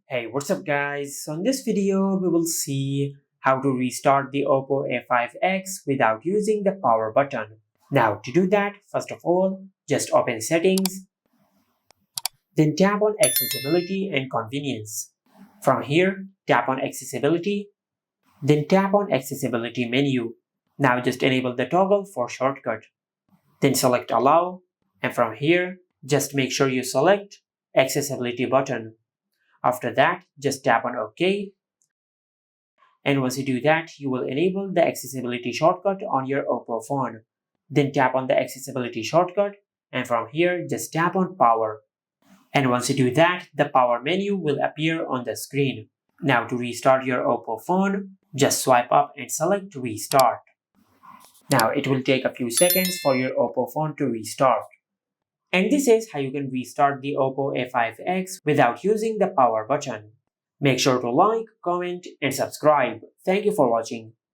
Hey, what's up guys? So in this video, we will see how to restart the Oppo A5x without using the power button. Now to do that, first of all, just open settings, then tap on accessibility and convenience. From here, tap on accessibility, then tap on accessibility menu. Now just enable the toggle for shortcut. Then select allow, and from here, just make sure you select accessibility button. After that, just tap on OK. And once you do that, you will enable the accessibility shortcut on your Oppo phone. Then tap on the accessibility shortcut, and from here, just tap on power. And once you do that, the power menu will appear on the screen. Now to restart your Oppo phone, just swipe up and select restart. Now it will take a few seconds for your Oppo phone to restart. And this is how you can restart the Oppo A5x without using the power button. Make sure to like, comment, and subscribe. Thank you for watching.